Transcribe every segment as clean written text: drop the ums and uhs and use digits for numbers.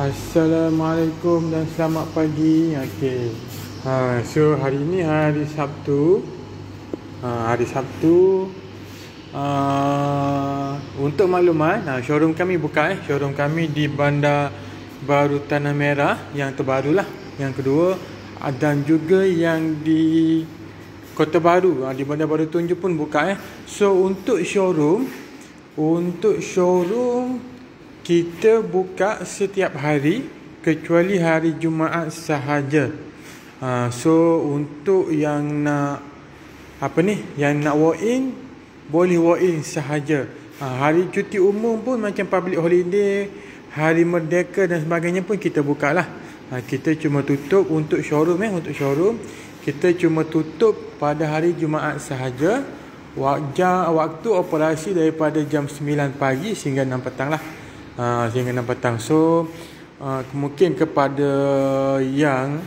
Assalamualaikum dan selamat pagi. Okey. So hari ini hari Sabtu. Hari Sabtu. Untuk makluman, showroom kami buka. Showroom kami di Bandar Baru Tanah Merah yang terbarulah. Yang kedua, dan juga yang di Kota Baru, di Bandar Baru Tunjung pun buka. So untuk showroom kita buka setiap hari kecuali hari Jumaat sahaja. So untuk yang nak yang nak walk in, boleh walk in sahaja. Hari cuti umum pun macam public holiday, hari merdeka dan sebagainya pun kita buka lah. Kita cuma tutup untuk showroom kita cuma tutup pada hari Jumaat sahaja. Waktu operasi daripada jam 9 pagi sehingga 6 petang lah. So mungkin kepada yang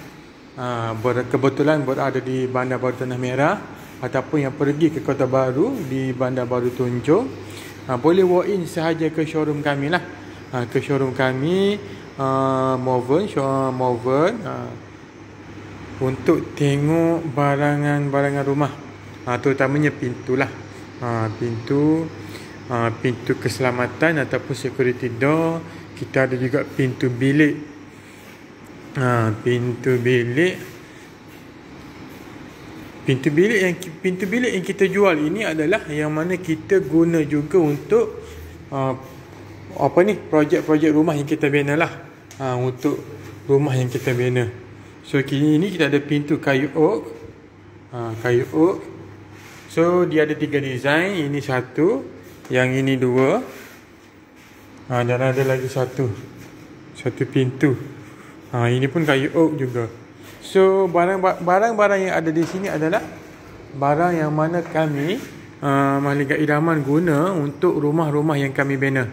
kebetulan berada di Bandar Baru Tanah Merah ataupun yang pergi ke Kota Baru di Bandar Baru Tunjung, boleh walk in sahaja ke showroom kami lah. Ke showroom kami Moven untuk tengok barangan rumah, terutamanya pintu lah. Pintu keselamatan ataupun security door. Kita ada juga pintu bilik. Pintu bilik yang kita jual ini adalah yang mana kita guna juga untuk projek-projek rumah yang kita bina lah. Untuk rumah yang kita bina. So kini ini kita ada pintu kayu oak. So dia ada 3 design. Ini satu, yang ini 2, dan ada lagi satu pintu. Ini pun kayu oak juga. So barang-barang yang ada di sini adalah barang yang mana kami Mahligai Idaman guna untuk rumah-rumah yang kami bina.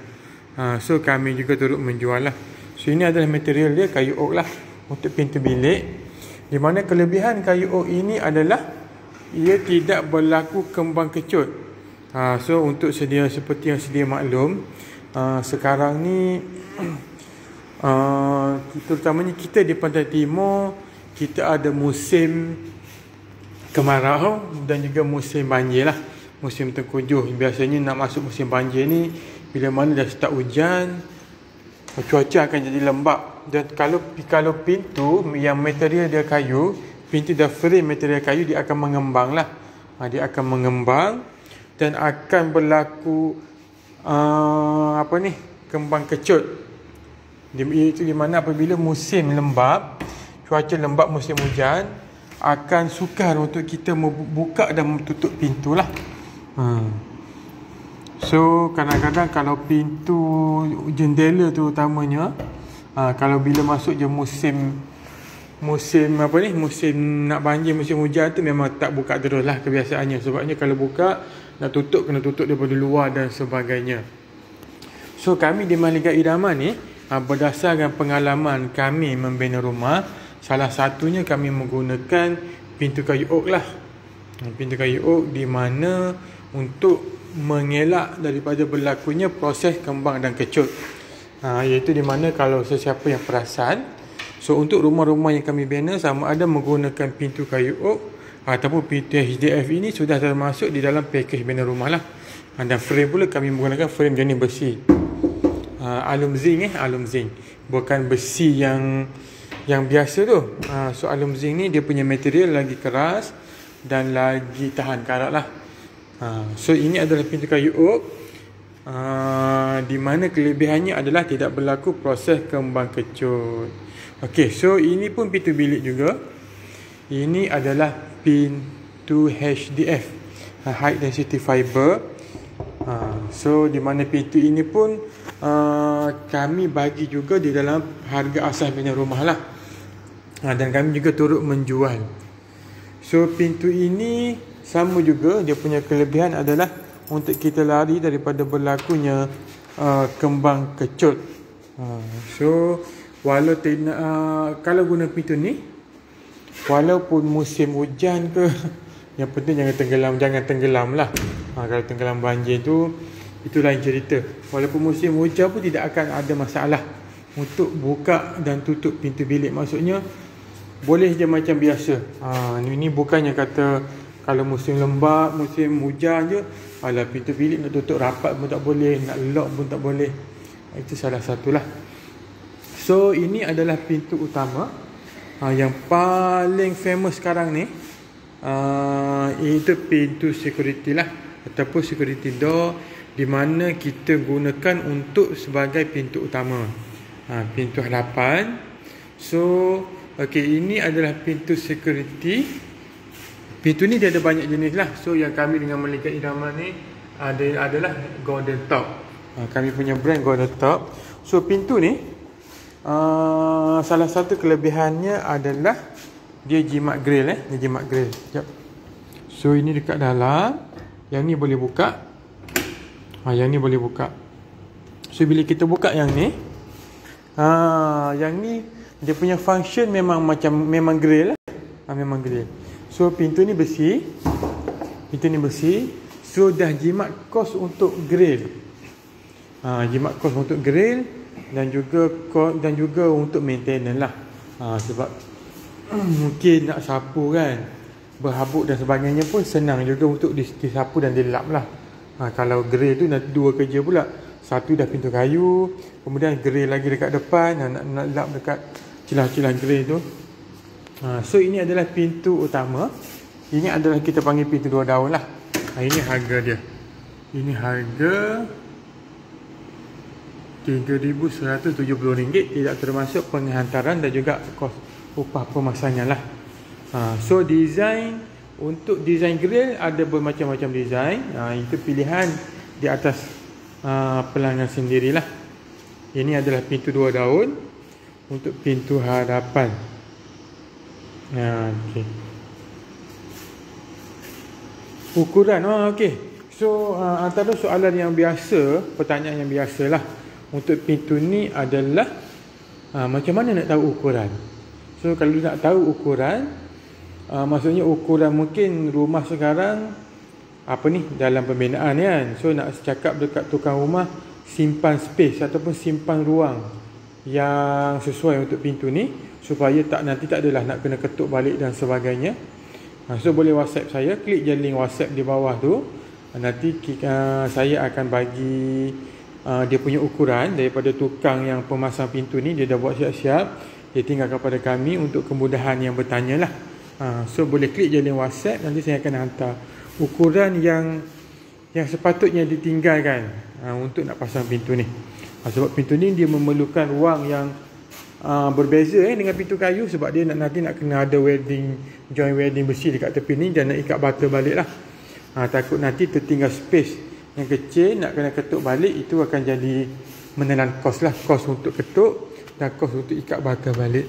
So kami juga turut menjual lah. So ini adalah material dia, kayu oak lah, untuk pintu bilik. Di mana kelebihan kayu oak ini adalah ia tidak berlaku kembang kecut. So untuk seperti yang sedia maklum, sekarang ni terutamanya kita di Pantai Timur, kita ada musim kemarau dan juga musim banjir lah, musim tengkujuh. Biasanya nak masuk musim banjir ni bila mana dah start hujan, cuaca akan jadi lembap. Dan kalau pintu yang material dia kayu, pintu dah frame material kayu, dia akan mengembang lah. Dia akan mengembang dan akan berlaku kembang kecut. Itu di mana apabila musim lembap, cuaca lembap musim hujan, akan sukar untuk kita membuka dan tutup pintu lah. So kadang-kadang kalau pintu jendela tu utamanya, kalau bila masuk je musim nak banjir, musim hujan tu memang tak buka terus lah kebiasaannya. Sebabnya kalau buka, nak tutup kena tutup daripada luar dan sebagainya. So kami di Mahligai Idaman ni, berdasarkan pengalaman kami membina rumah, salah satunya kami menggunakan pintu kayu oak lah. Pintu kayu oak di mana untuk mengelak daripada berlakunya proses kembang dan kecut. Iaitu di mana kalau sesiapa yang perasan, so untuk rumah-rumah yang kami bina, sama ada menggunakan pintu kayu oak ataupun pintu HDF, ini sudah termasuk di dalam pakej bina rumah lah. Dan frame pula kami menggunakan frame jenis besi alum zinc, bukan besi yang biasa tu. So alum zinc ni dia punya material lagi keras dan lagi tahan karat lah. So ini adalah pintu kayu oak, di mana kelebihannya adalah tidak berlaku proses kembang kecut. Okey, so ini pun pintu bilik juga. Ini adalah pintu HDF, High Density Fiber. So di mana pintu ini pun kami bagi juga di dalam harga asas bina rumah lah. Dan kami juga turut menjual. So pintu ini sama juga, dia punya kelebihan adalah untuk kita lari daripada berlakunya kembang kecut. So kalau guna pintu ni, walaupun musim hujan ke, yang penting jangan tenggelam lah. Kalau tenggelam banjir tu, itu lain cerita. Walaupun musim hujan pun tidak akan ada masalah. untuk buka dan tutup pintu bilik. Maksudnya boleh je macam biasa. Ini bukannya kata kalau musim lembab, musim hujan je, alah pintu bilik nak tutup rapat pun tak boleh, nak lock pun tak boleh. Itu salah satulah. So ini adalah pintu utama yang paling famous sekarang ni. Itu pintu security lah, ataupun security door, di mana kita gunakan untuk sebagai pintu utama, pintu hadapan. So ini adalah pintu security. Pintu ni dia ada banyak jenis lah. So yang kami dengan Malaikat Idaman ni adalah Golden Top. Kami punya brand Golden Top. So pintu ni salah satu kelebihannya adalah dia jimat grill. Dia jimat grill. Sekejap. So ini dekat dalam. Yang ni boleh buka. Yang ni boleh buka. So bila kita buka yang ni, yang ni dia punya function memang grill lah. Memang grill. So pintu ni besi. Pintu ni besi. So dah jimat kos untuk grill. Jimat kos untuk grill dan juga untuk maintenance lah. Sebab mungkin nak sapu kan, berhabuk dan sebagainya pun senang juga untuk disapu dan dilap lah. Kalau grill tu nanti dua kerja pula. Satu dah pintu kayu, kemudian grill lagi dekat depan, nak lap dekat celah-celah grill tu. So ini adalah pintu utama. Ini adalah kita panggil pintu 2 daun lah. Ini harga dia. Ini harga RM3,170, tidak termasuk penghantaran dan juga kos upah pemasangan lah. So design, untuk design grill ada bermacam-macam design. Itu pilihan di atas pelanggan sendirilah. Ini adalah pintu 2 daun untuk pintu hadapan. Okay. Ukuran. So antara soalan yang biasa, pertanyaan yang biasalah untuk pintu ni adalah macam mana nak tahu ukuran. So kalau nak tahu ukuran, maksudnya ukuran mungkin rumah sekarang dalam pembinaan kan. So nak cakap dekat tukang rumah, simpan space ataupun simpan ruang yang sesuai untuk pintu ni, supaya nanti tak adalah nak kena ketuk balik dan sebagainya. So boleh WhatsApp saya, klik je link WhatsApp di bawah tu. Nanti saya akan bagi dia punya ukuran daripada tukang yang pemasang pintu ni. Dia dah buat siap-siap, dia tinggal kepada kami untuk kemudahan yang bertanya lah. So boleh klik je link WhatsApp, nanti saya akan hantar ukuran yang sepatutnya ditinggalkan untuk nak pasang pintu ni. Sebab pintu ni dia memerlukan ruang yang berbeza dengan pintu kayu, sebab dia nanti nak kena ada joint welding besi dekat tepi ni dan nak ikat bata balik lah. Takut nanti tertinggal space yang kecil, nak kena ketuk balik, itu akan jadi menelan kos lah. Kos untuk ketuk dan kos untuk ikat bata balik.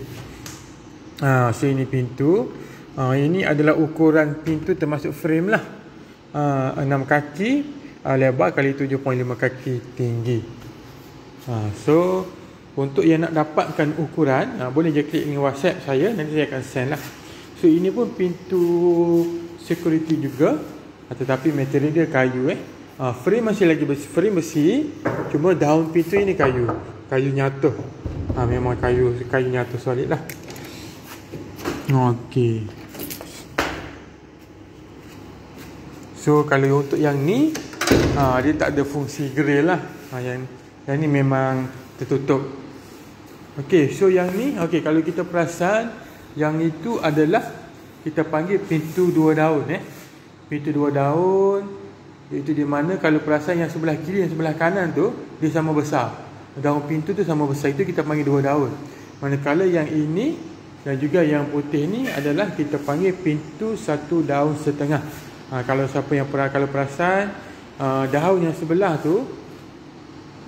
So ini pintu. Ini adalah ukuran pintu termasuk frame lah. 6 kaki lebar kali 7.5 kaki tinggi. So untuk yang nak dapatkan ukuran, boleh je klik link WhatsApp saya, nanti saya akan send lah. So ini pun pintu security juga, tetapi material dia kayu. Frame masih lagi besi, frame besi, cuma daun pintu ini kayu nyatuh. Memang kayu nyatuh solid lah. Okey. So kalau untuk yang ni, dia tak ada fungsi grill lah. Yang ni memang tertutup. Okey, so yang ni, kalau kita perasan, yang itu adalah kita panggil pintu 2 daun. Pintu 2 daun, iaitu di mana kalau perasan yang sebelah kiri dan sebelah kanan tu, dia sama besar. Daun pintu tu sama besar, itu kita panggil 2 daun. Manakala yang ini dan juga yang putih ni adalah kita panggil pintu 1 daun setengah. Kalau siapa yang perasan, daun yang sebelah tu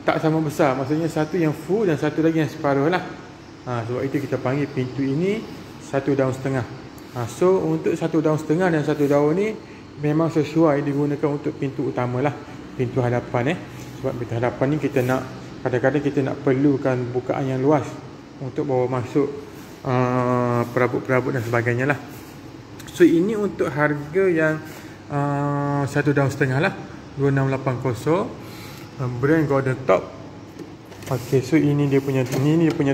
tak sama besar, maksudnya satu yang full dan satu lagi yang separuh lah. Sebab itu kita panggil pintu ini 1 daun setengah. So untuk 1 daun setengah dan 1 daun ni memang sesuai digunakan untuk pintu utama lah, pintu hadapan. Sebab pintu hadapan ni kadang-kadang kita nak perlukan bukaan yang luas untuk bawa masuk perabot-perabot dan sebagainya lah. So ini untuk harga yang 1 daun setengah lah, 2680, brand Golden Top. Okey, so ini dia punya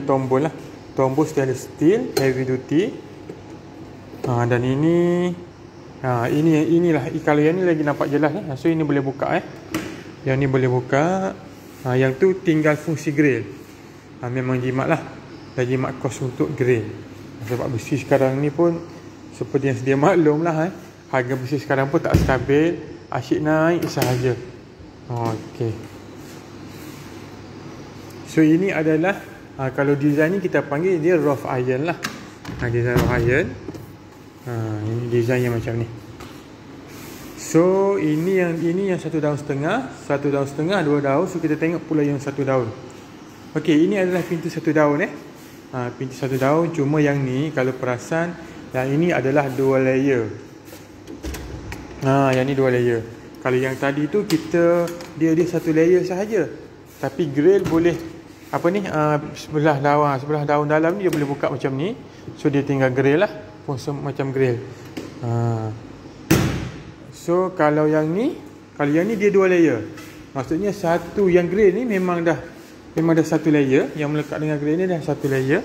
tombol lah. Tombol stainless steel heavy duty. Dan inilah kalau yang ni lagi nampak jelas eh. So ini boleh buka Yang ni boleh buka. Yang tu tinggal fungsi grill. Memang jimat lah. Dah jimat kos untuk grill. Sebab besi sekarang ni pun seperti yang sedia maklum lah harga besi sekarang pun tak stabil, asyik naik sahaja. Okey. So ini adalah kalau design ni kita panggil dia rough iron lah. Design rough iron. Ini design yang macam ni. So ini yang 1,5 daun, 1,5 daun, 2 daun. So kita tengok pula yang 1 daun. Okey, ini adalah pintu 1 daun pintu 1 daun. Cuma yang ni kalau perasan, yang ini adalah 2 layer. Yang ni 2 layer. Kalau yang tadi tu dia 1 layer sahaja. Tapi grill boleh sebelah daun dalam ni dia boleh buka macam ni. So dia tinggal grill lah, fungsi macam grill. So kalau yang ni dia 2 layer. Maksudnya satu yang grill ni memang dah 1 layer. Yang melekat dengan grill ni dah 1 layer.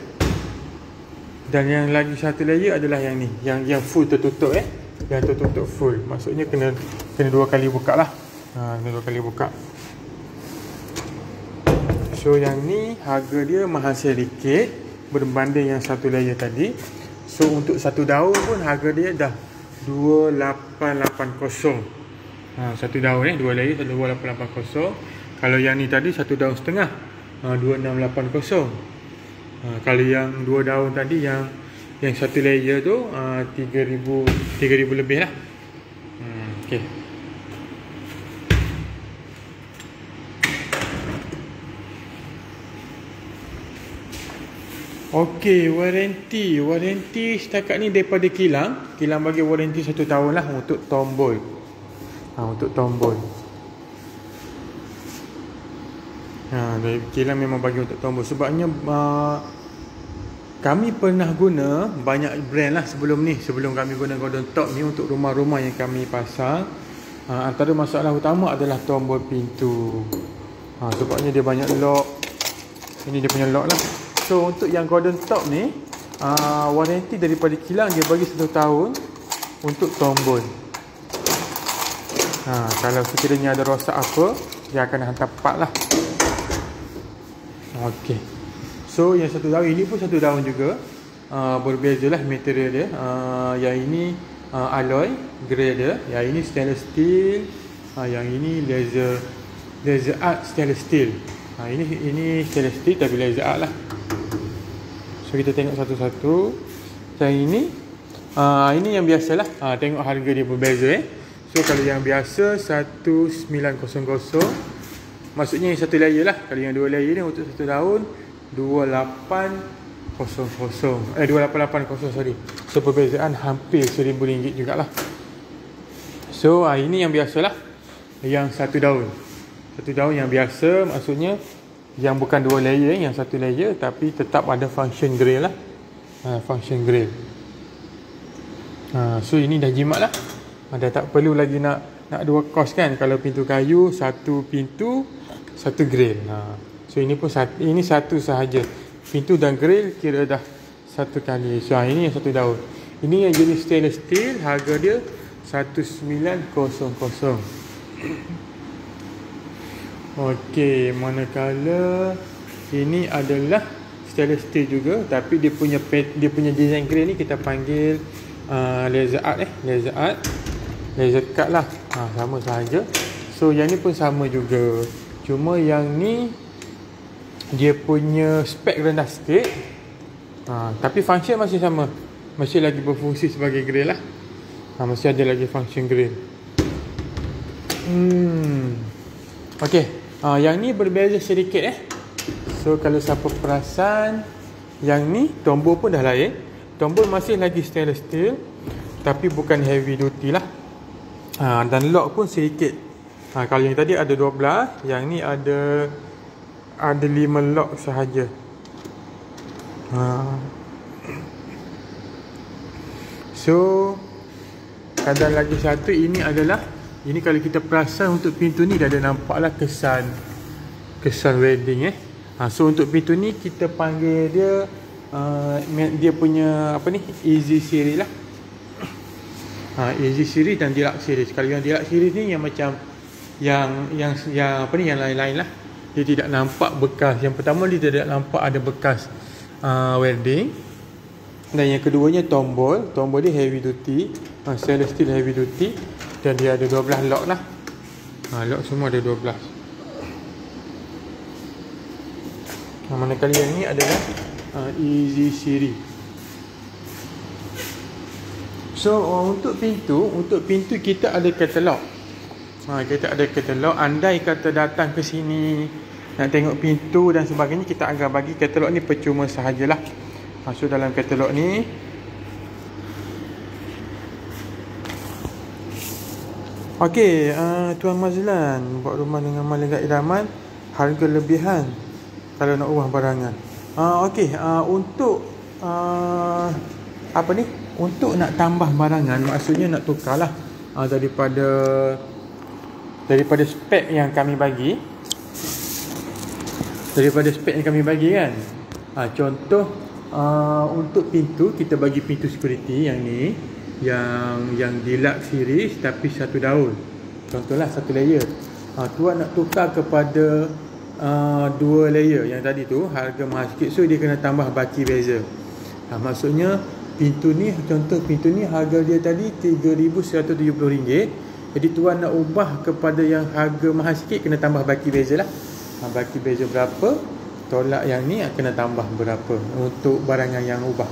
Dan yang lagi 1 layer adalah yang ni, yang full tertutup Yang tertutup full. Maksudnya kena 2 kali buka lah. Kena 2 kali buka. So yang ni harga dia mahal sedikit berbanding yang 1 layer tadi. So untuk 1 daun pun harga dia dah 2880. 1 daun 2 layer 2880. Kalau yang ni tadi 1 daun setengah 2680. Kalau yang 2 daun tadi yang 1 layer tu 3000 lebih lah. Okey. Okey, waranti setakat ni daripada kilang bagi waranti 1 tahun lah untuk tombol. Untuk tombol. Dari kilang memang bagi untuk tombol. Sebabnya kami pernah guna banyak brand lah sebelum kami guna Golden Top ni untuk rumah-rumah yang kami pasang. Antara masalah utama adalah tombol pintu. Sebabnya dia banyak lock. Ini dia punya lock lah. So untuk yang Golden Top ni waranti daripada kilang dia bagi 1 tahun untuk tombol. Kalau sekiranya ada rosak apa, dia akan hantar part lah. Okey. So yang 1 daun ini pun 1 daun juga. Berbezalah material dia. Yang ini alloy grade dia. Yang ini stainless steel. Yang ini laser art stainless steel. Ini stainless steel tapi laser art lah. So kita tengok satu-satu. Yang ini yang biasalah. Tengok harga dia berbeza So kalau yang biasa 1900, maksudnya yang 1 layer lah. Kalau yang 2 layer ni untuk 1 daun 2880 sorry. So perbezaan hampir RM1000 jugalah. So ini yang biasalah. Yang 1 daun. 1 daun yang biasa, maksudnya yang bukan 2 layer, yang 1 layer tapi tetap ada function grill lah. Function grill. So ini dah jimat lah. Dah tak perlu lagi nak 2 kos kan. Kalau pintu kayu 1 pintu 1 grill. So ini pun ini 1 sahaja. Pintu dan grill kira dah 1 kali. So ini yang 1 daun. Ini yang jenis stainless steel, harga dia 1900. Okey, manakala ini adalah stainless steel juga tapi dia punya design grill ni kita panggil laser art laser cut lah. Sama sahaja. So yang ni pun sama juga. Cuma yang ni dia punya spek rendah sikit. Tapi function masih sama. Masih lagi berfungsi sebagai grill lah. Masih ada lagi function grill. Okey. Yang ni berbeza sedikit So kalau siapa perasan, yang ni tombol pun dah lain. Tombol masih lagi stainless steel tapi bukan heavy duty lah. Dan lock pun sedikit. Kalau yang tadi ada 12, yang ni ada 5 lock sahaja. So ada lagi satu, ini kalau kita perasan untuk pintu ni dah ada nampaklah kesan wedding So untuk pintu ni kita panggil dia dia punya apa ni, Easy Series lah. Easy Series dan Deluxe Series. Kalau yang Deluxe Series ni yang macam yang apa ni, yang lain-lain lah. Dia tidak nampak bekas. Yang pertama dia tidak nampak ada bekas welding. Dan yang keduanya tombol dia heavy duty, stainless steel heavy duty, dan dia ada 12 lock lah. Lock semua ada 12. Manakala yang ni adalah Easy Series. So untuk pintu kita ada katalog. Kita ada katalog. Andai kata datang ke sini nak tengok pintu dan sebagainya, kita akan bagi katalog ni percuma sahajalah. So dalam katalog ni okey, Tuan Mazlan, buat rumah dengan malaikat idaman, harga lebihan kalau nak ubah barangan. Okey, untuk apa ni, untuk nak tambah barangan, maksudnya nak tukarlah daripada spek yang kami bagi. Kan. Contoh untuk pintu, kita bagi pintu security yang ni, yang Deluxe Series tapi 1 daun. Contohlah 1 layer. Tuan nak tukar kepada 2 layer yang tadi tu, harga mahal sikit. So dia kena tambah baki beza. Maksudnya pintu ni, contoh pintu ni harga dia tadi RM3,170. Jadi tuan nak ubah kepada yang harga mahal sikit, kena tambah baki beza lah. Baki beza berapa, tolak yang ni kena tambah berapa untuk barangan yang ubah.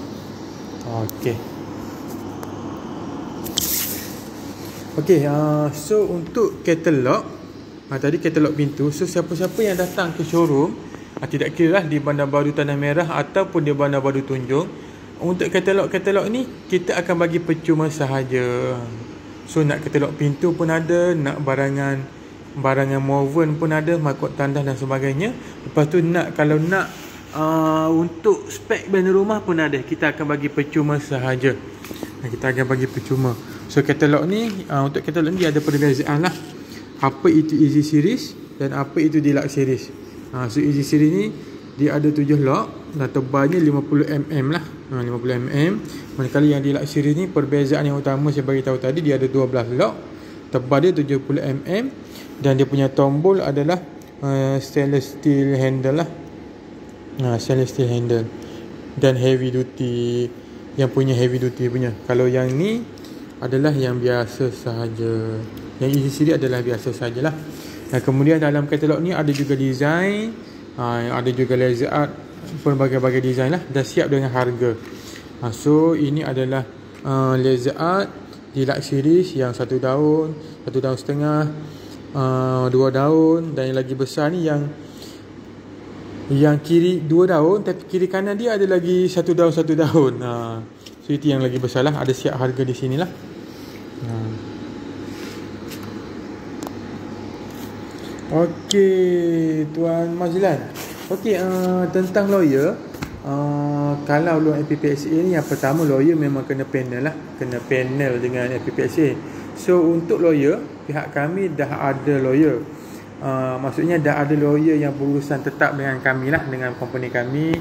Okey, so untuk katalog, tadi katalog pintu. So siapa-siapa yang datang ke showroom, tidak kira lah di Bandar Baru Tanah Merah ataupun di Bandar Baru Tunjung, untuk katalog-katalog ni kita akan bagi percuma sahaja. So nak katalog pintu pun ada, nak barangan woven pun ada, mahkot tandas dan sebagainya. Lepas tu kalau nak untuk spek banner rumah pun ada, kita akan bagi percuma sahaja. So katalog ni, untuk katalog ni ada perbezaan lah, apa itu Easy Series dan apa itu Deluxe Series. So Easy Series ni dia ada 7 lock dan tebalnya 50mm lah, 50mm. Manakala yang Deluxe Series ni, perbezaan yang utama saya bagi tahu tadi, dia ada 12 lock, tebal dia 70mm, dan dia punya tombol adalah stainless steel handle lah. Stainless steel handle dan heavy duty, yang punya heavy duty punya. Kalau yang ni adalah yang biasa sahaja, yang Easy Series adalah biasa sajalah. Dan kemudian dalam katalog ni ada juga design, ada juga laser art, berbagai-bagai design lah, dah siap dengan harga. So ini adalah laser art Deluxe Series yang 1 daun, 1 daun setengah, 2 daun, dan yang lagi besar ni yang kiri 2 daun, tapi kiri kanan dia ada lagi 1 daun, 1 daun. So itu yang lagi besar lah, ada siap harga di sini lah. Okey, Tuan Mazlan. Okey, tentang lawyer, kalau loan FPPSA ni, yang pertama lawyer memang kena panel lah, kena panel dengan FPPSA. So untuk lawyer, pihak kami dah ada lawyer. Maksudnya dah ada lawyer yang berurusan tetap dengan kami lah, dengan company kami,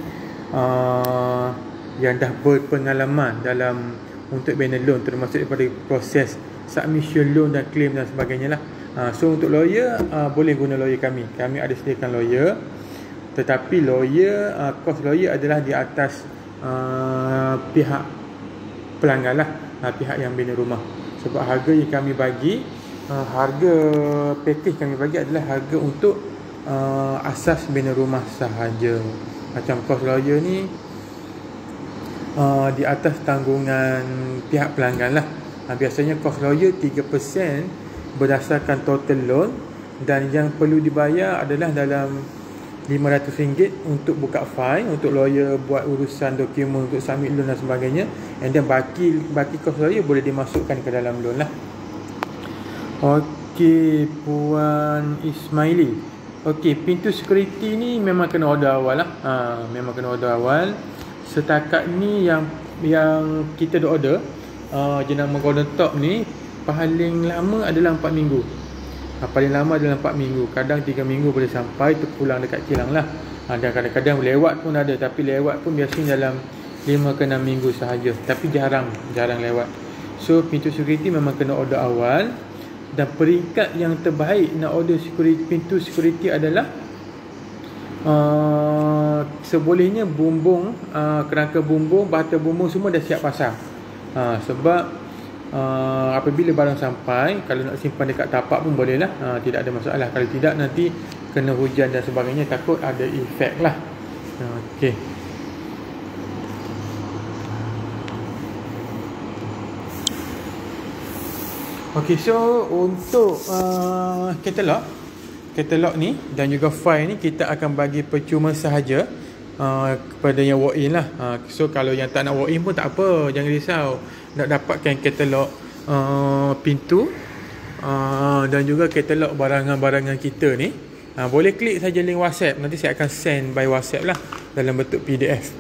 yang dah berpengalaman dalam untuk banner loan, termasuk daripada proses submission loan dan claim dan sebagainya lah. So untuk lawyer, boleh guna lawyer kami. Kami ada sediakan lawyer, tetapi lawyer, kos lawyer adalah di atas pihak pelanggan lah, pihak yang bina rumah. Sebab harga yang kami bagi, harga package kami bagi adalah harga untuk asas bina rumah sahaja. Macam kos lawyer ni di atas tanggungan pihak pelanggan lah. Biasanya kos lawyer 3% berdasarkan total loan, dan yang perlu dibayar adalah dalam RM500 untuk buka file, untuk lawyer buat urusan dokumen untuk submit loan dan sebagainya. And then baki kos lawyer boleh dimasukkan ke dalam loan lah. Okey, Puan Ismaili. Okey, pintu security ni memang kena order awal lah. Memang kena order awal. Setakat ni yang kita dah order, jenama Golden Top ni paling lama adalah 4 minggu. Paling lama adalah 4 minggu. Kadang 3 minggu boleh sampai, terpulang dekat kilang lah. Dan kadang-kadang lewat pun ada, tapi lewat pun biasanya dalam 5 ke 6 minggu sahaja, tapi jarang lewat. So pintu security memang kena order awal, dan peringkat yang terbaik nak order pintu security adalah sebolehnya bumbung, kerangka bumbung, bata bumbung semua dah siap pasang. Sebab apabila barang sampai, kalau nak simpan dekat tapak pun boleh lah, tidak ada masalah. Kalau tidak, nanti kena hujan dan sebagainya, takut ada efek lah. Okey. Okey, so untuk katalog ni dan juga file ni kita akan bagi percuma sahaja kepada yang walk in lah. So kalau yang tak nak walk in pun tak apa, jangan risau. Nak dapatkan katalog pintu dan juga katalog barangan-barangan kita ni, boleh klik saja link WhatsApp. Nanti saya akan send by WhatsApp lah dalam bentuk PDF.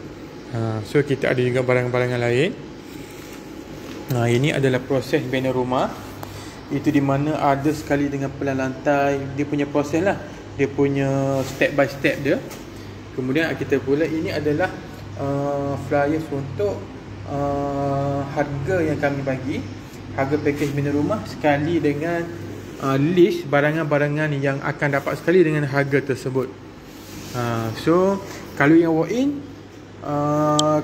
So kita ada juga barang-barangan lain. Ini adalah proses bina rumah. Itu di mana ada sekali dengan pelan lantai. Dia punya proses lah, dia punya step by step dia. Kemudian kita pula, ini adalah flyers untuk harga yang kami bagi, harga package bina rumah sekali dengan list barangan-barangan yang akan dapat sekali dengan harga tersebut. So kalau yang walk in,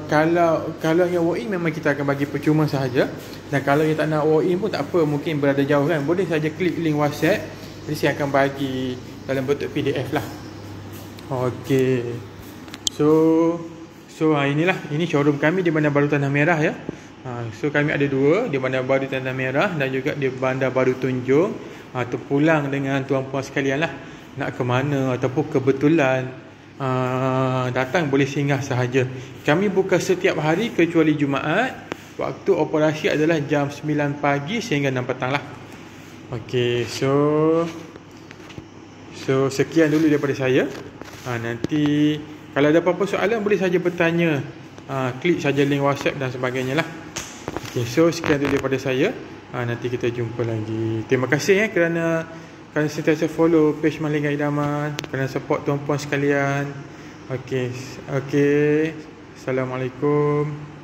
kalau yang walk in memang kita akan bagi percuma sahaja. Dan kalau yang tak nak walk in pun tak apa, mungkin berada jauh kan, boleh saja klik link WhatsApp. Jadi saya akan bagi dalam bentuk PDF lah. Okey. So inilah, ini showroom kami di Bandar Baru Tanah Merah ya. So kami ada dua, di Bandar Baru Tanah Merah dan juga di Bandar Baru Tunjung. Terpulang dengan tuan-puan sekalian lah, nak ke mana ataupun kebetulan datang, boleh singgah sahaja. Kami buka setiap hari kecuali Jumaat. Waktu operasi adalah jam 9 pagi sehingga 6 petang lah. Okey, so sekian dulu daripada saya. Nanti kalau ada apa-apa soalan boleh saja bertanya. Klik saja link WhatsApp dan sebagainya lah. Okey, so sekian dulu daripada saya. Nanti kita jumpa lagi. Terima kasih kerana sentiasa follow page Mallinga Idaman, kerana support tuan-puan sekalian. Okey. Assalamualaikum.